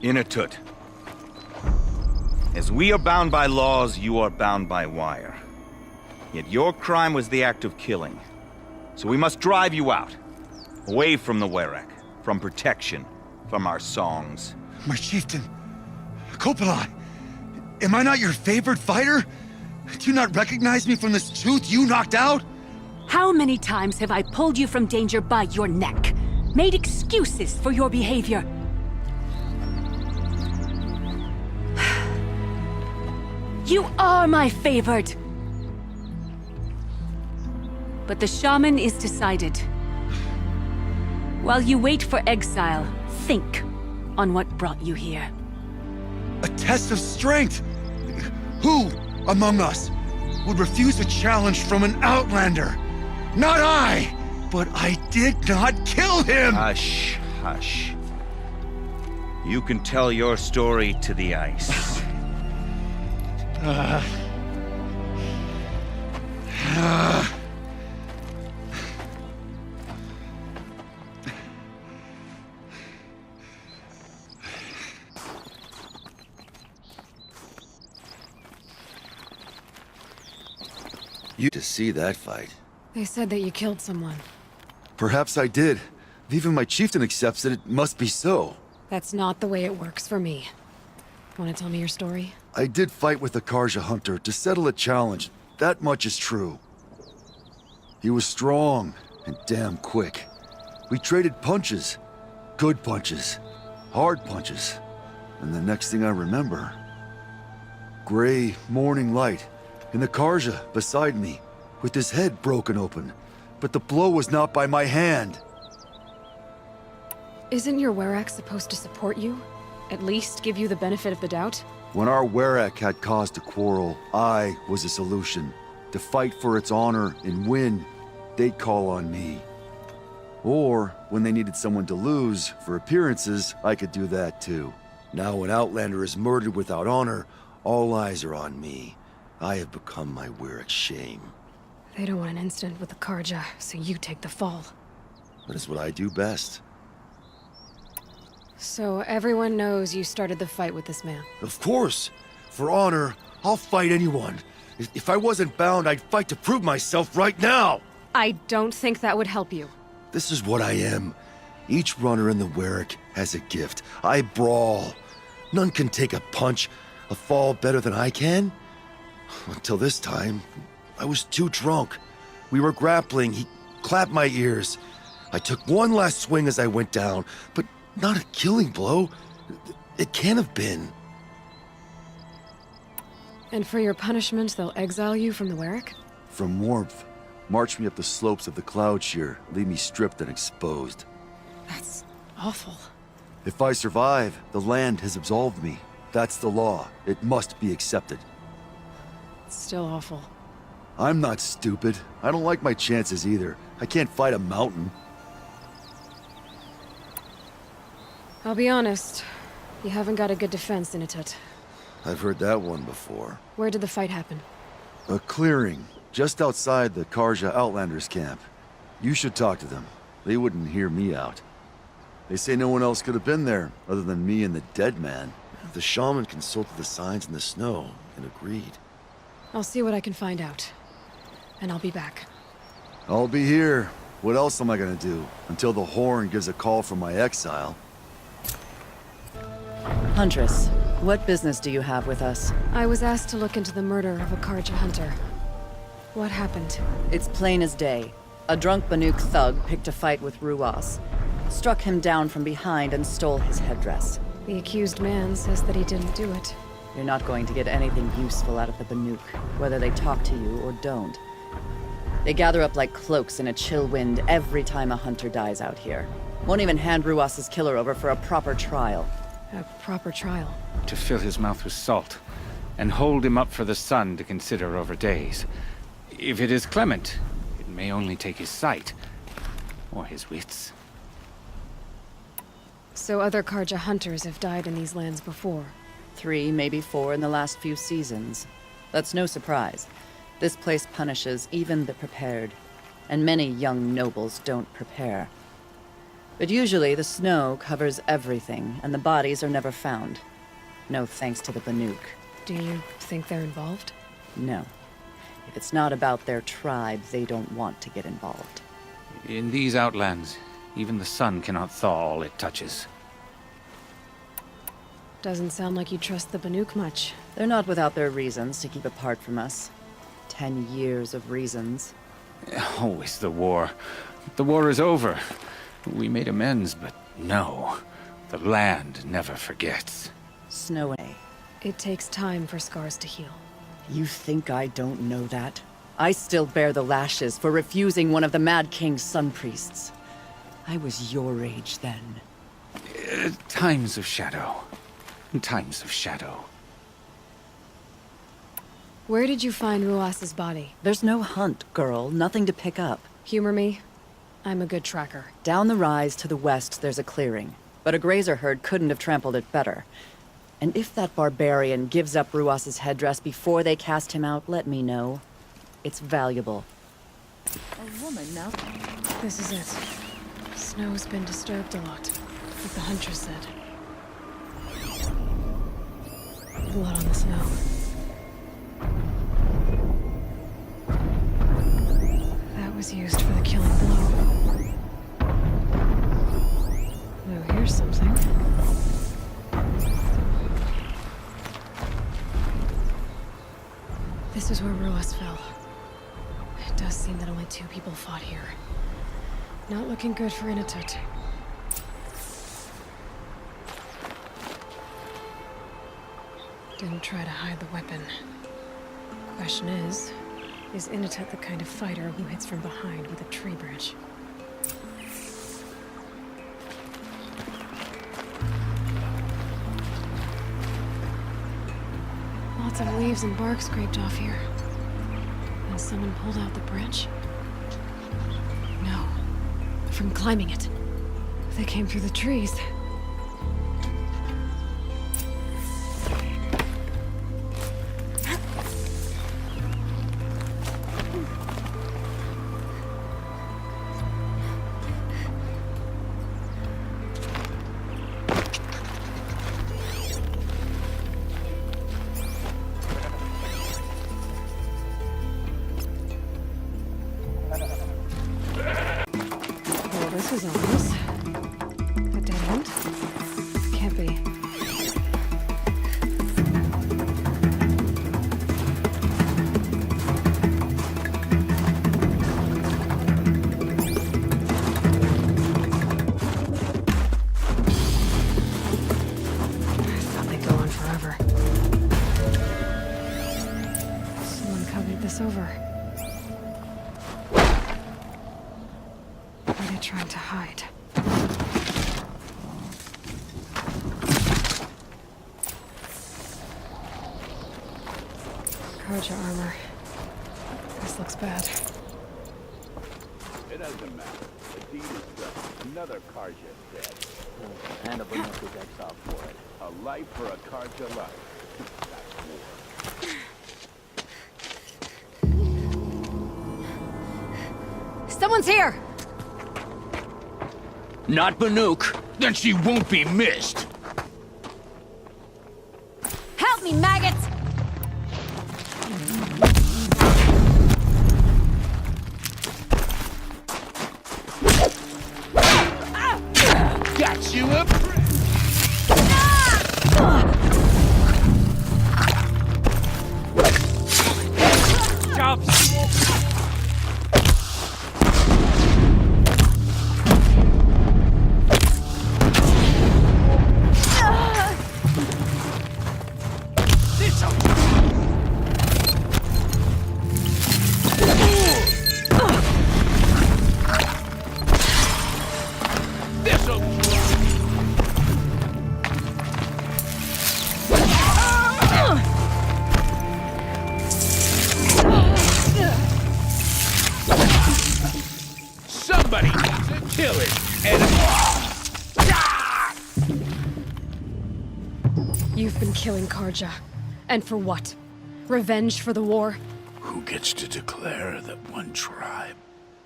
Inatut. As we are bound by laws, you are bound by wire. Yet your crime was the act of killing. So we must drive you out. Away from the Werek, from protection, from our songs. My chieftain, Kopalai, am I not your favorite fighter? Do you not recognize me from this tooth you knocked out? How many times have I pulled you from danger by your neck? Made excuses for your behavior? You are my favorite! But the shaman is decided. While you wait for exile, think on what brought you here. A test of strength! Who among us would refuse a challenge from an outlander? Not I! But I did not kill him! Hush, hush. You can tell your story to the ice. You to see that fight. They said that you killed someone. Perhaps I did. If even my chieftain accepts it, it must be so. That's not the way it works for me. Want to tell me your story? I did fight with the Karja hunter to settle a challenge. That much is true. He was strong and damn quick. We traded punches. Good punches. Hard punches. And the next thing I remember... gray morning light, and the Karja beside me, with his head broken open. But the blow was not by my hand. Isn't your Werek supposed to support you? At least give you the benefit of the doubt? When our Werek had cause to quarrel, I was a solution. To fight for its honor and win, they'd call on me. Or, when they needed someone to lose, for appearances, I could do that too. Now when Outlander is murdered without honor, all eyes are on me. I have become my Werek's shame. They don't want an incident with the Karja, so you take the fall. That is what I do best. So everyone knows you started the fight with this man? Of course! For honor, I'll fight anyone. If I wasn't bound, I'd fight to prove myself right now! I don't think that would help you. This is what I am. Each runner in the Werek has a gift. I brawl. None can take a punch, a fall better than I can. Until this time, I was too drunk. We were grappling. He clapped my ears. I took one last swing as I went down, but not a killing blow. It can't have been. And for your punishment, they'll exile you from the Werek? From warmth. March me up the slopes of the cloud shear, leave me stripped and exposed. That's awful. If I survive, the land has absolved me. That's the law. It must be accepted. It's still awful. I'm not stupid. I don't like my chances either. I can't fight a mountain. I'll be honest. You haven't got a good defense, Inatut. I've heard that one before. Where did the fight happen? A clearing, just outside the Karja Outlanders camp. You should talk to them. They wouldn't hear me out. They say no one else could have been there, other than me and the dead man. The shaman consulted the signs in the snow and agreed. I'll see what I can find out. And I'll be back. I'll be here. What else am I gonna do? Until the Horn gives a call from my exile. Huntress, what business do you have with us? I was asked to look into the murder of a Karja hunter. What happened? It's plain as day. A drunk Banuk thug picked a fight with Ruas, struck him down from behind and stole his headdress. The accused man says that he didn't do it. You're not going to get anything useful out of the Banuk, whether they talk to you or don't. They gather up like cloaks in a chill wind every time a hunter dies out here. Won't even hand Ruas's killer over for a proper trial. A proper trial. To fill his mouth with salt, and hold him up for the sun to consider over days. If it is clement, it may only take his sight, or his wits. So other Karja hunters have died in these lands before? 3, maybe 4 in the last few seasons. That's no surprise. This place punishes even the prepared, and many young nobles don't prepare. But usually the snow covers everything, and the bodies are never found. No thanks to the Banuk. Do you think they're involved? No. If it's not about their tribe, they don't want to get involved. In these outlands, even the sun cannot thaw all it touches. Doesn't sound like you trust the Banuk much. They're not without their reasons to keep apart from us. 10 years of reasons. Always the war. The war is over. We made amends, but no. The land never forgets. Snow and It takes time for scars to heal. You think I don't know that? I still bear the lashes for refusing one of the Mad King's sun priests. I was your age then. Times of shadow. Times of shadow. Where did you find Ruas's body? There's no hunt, girl. Nothing to pick up. Humor me. I'm a good tracker. Down the rise to the west, there's a clearing. But a grazer herd couldn't have trampled it better. And if that barbarian gives up Ruas's headdress before they cast him out, let me know. It's valuable. A woman now? This is it. Snow's been disturbed a lot, like the hunter said. Blood on the snow. That was used for the killing blow. Oh, here's something. This is where Ruas fell. It does seem that only 2 people fought here. Not looking good for Inatut. Didn't try to hide the weapon. Question is Inatut the kind of fighter who hits from behind with a tree branch? Lots of leaves and bark scraped off here. And someone pulled out the branch? No. From climbing it. They came through the trees. This is ominous. A dead end? Can't be. I thought they'd go on forever. Someone covered this over. Trying to hide. Karja armor. This looks bad. It doesn't matter. The deed is done. Another Karja is dead. And a Banuk was exiled for it. A life for a Karja life. That's war. Someone's here! Not Banuk. Then she won't be missed. Help me, maggots! Got you up. Somebody needs to kill it. You've been killing Karja. And for what? Revenge for the war? Who gets to declare that one tribe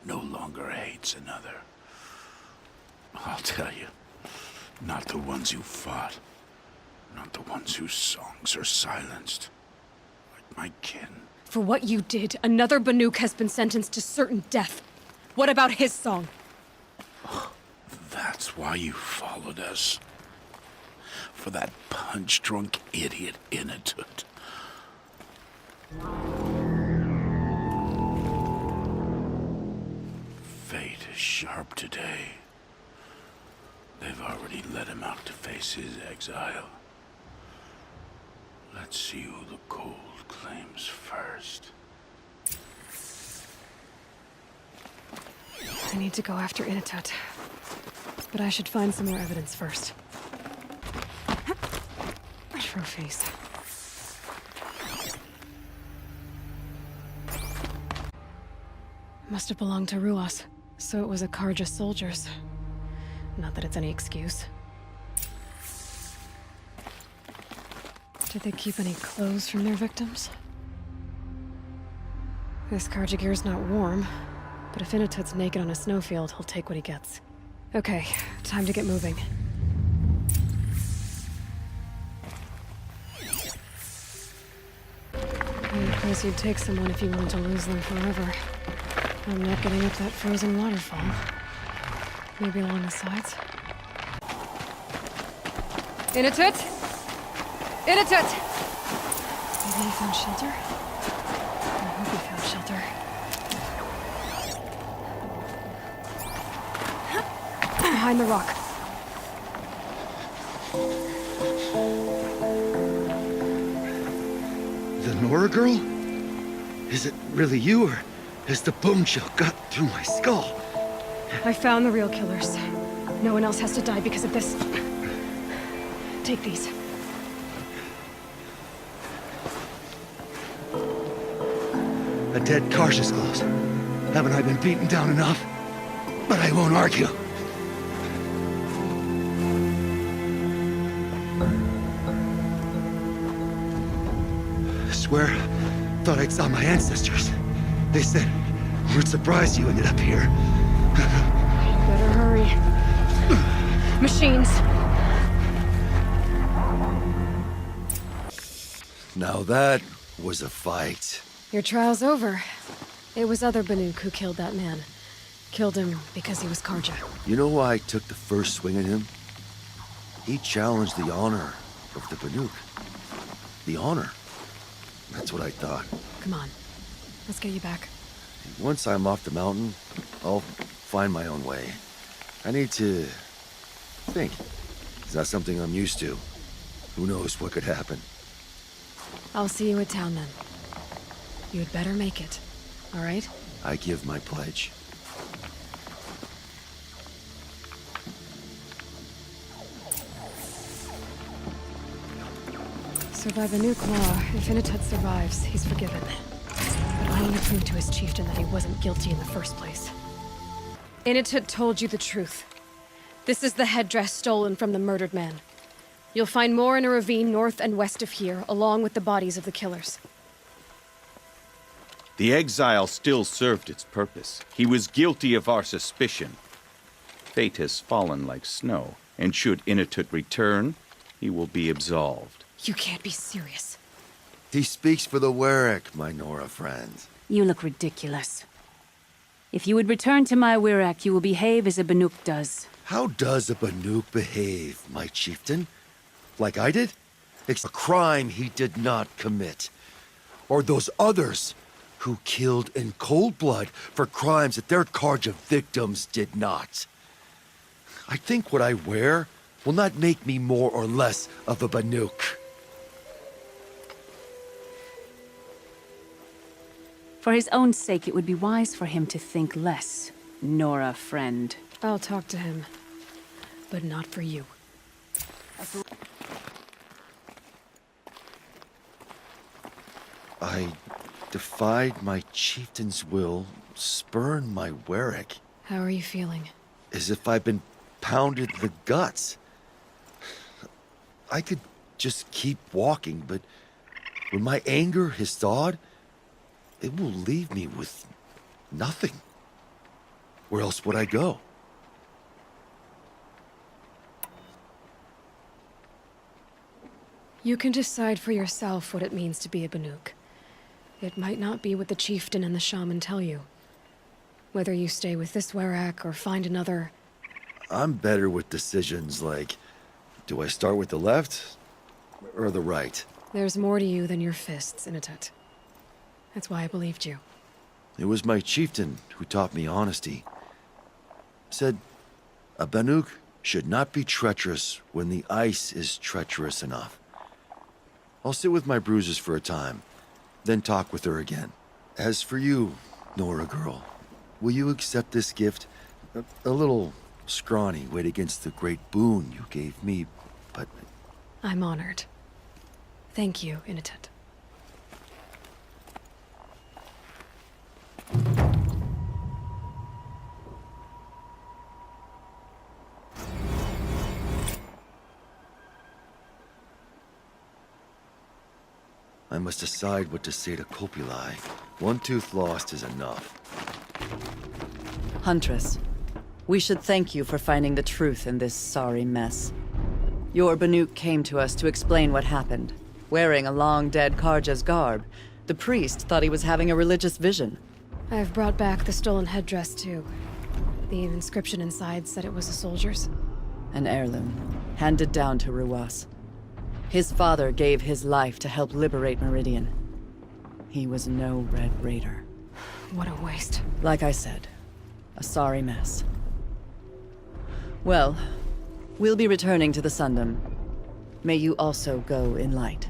no longer hates another? I'll tell you. Not the ones who fought. Not the ones whose songs are silenced. Like my kin. For what you did, another Banuk has been sentenced to certain death. What about his song? That's why you followed us. For that punch-drunk idiot Inatut. Fate is sharp today. They've already let him out to face his exile. Let's see who the cold claims first. I need to go after Inatut. But I should find some more evidence first. Trophies. Must have belonged to Ruas, so it was a Karja soldiers. Not that it's any excuse. Did they keep any clothes from their victims? This Karja gear's not warm, but if Inatut's naked on a snowfield, he'll take what he gets. Okay, time to get moving. I suppose you'd take someone if you wanted to lose them forever. I'm not getting up that frozen waterfall. Maybe along the sides. Inatut! Inatut! Maybe he found shelter? I hope he found shelter. Behind the rock. The Nora girl? Is it really you, or has the bone chill got through my skull? I found the real killers. No one else has to die because of this. Take these. A dead Karja's clothes. Haven't I been beaten down enough? But I won't argue. Swear, thought I saw my ancestors. They said, we're surprised you ended up here. Better hurry. Machines! Now that was a fight. Your trial's over. It was other Banuk who killed that man. Killed him because he was Karja. You know why I took the first swing at him? He challenged the honor of the Banuk. The honor. That's what I thought. Come on. Let's get you back. Once I'm off the mountain, I'll find my own way. I need to think. It's not something I'm used to. Who knows what could happen? I'll see you at town then. You'd better make it. All right? I give my pledge. So by Banuk law, if Inatut survives, he's forgiven. But I need to prove to his chieftain that he wasn't guilty in the first place. Inatut told you the truth. This is the headdress stolen from the murdered man. You'll find more in a ravine north and west of here, along with the bodies of the killers. The exile still served its purpose. He was guilty of our suspicion. Fate has fallen like snow, and should Inatut return, he will be absolved. You can't be serious. He speaks for the Werek, my Nora friend. You look ridiculous. If you would return to my Wirrak, you will behave as a Banuk does. How does a Banuk behave, my chieftain? Like I did? It's a crime he did not commit. Or those others who killed in cold blood for crimes that their Karja victims did not. I think what I wear will not make me more or less of a Banuk. For his own sake, it would be wise for him to think less, Nora friend. I'll talk to him. But not for you. I defied my chieftain's will, spurned my Werek, How are you feeling? as if I'd been pounded in the guts. I could just keep walking, but when my anger has thawed, it will leave me with nothing. Where else would I go? You can decide for yourself what it means to be a Banuk. It might not be what the chieftain and the shaman tell you. Whether you stay with this Werak or find another... I'm better with decisions like, do I start with the left or the right? There's more to you than your fists, Inatut. That's why I believed you. It was my chieftain who taught me honesty. Said, a Banuk should not be treacherous when the ice is treacherous enough. I'll sit with my bruises for a time, then talk with her again. As for you, Nora girl, will you accept this gift? A little scrawny weighed against the great boon you gave me, but... I'm honored. Thank you, Inatut. I must decide what to say to Kopilai. One tooth lost is enough. Huntress, we should thank you for finding the truth in this sorry mess. Your Banuk came to us to explain what happened. Wearing a long-dead Karja's garb, the priest thought he was having a religious vision. I've brought back the stolen headdress, too. The inscription inside said it was a soldier's. An heirloom, handed down to Ruas. His father gave his life to help liberate Meridian. He was no Red Raider. What a waste. Like I said, a sorry mess. Well, we'll be returning to the Sundom. May you also go in light.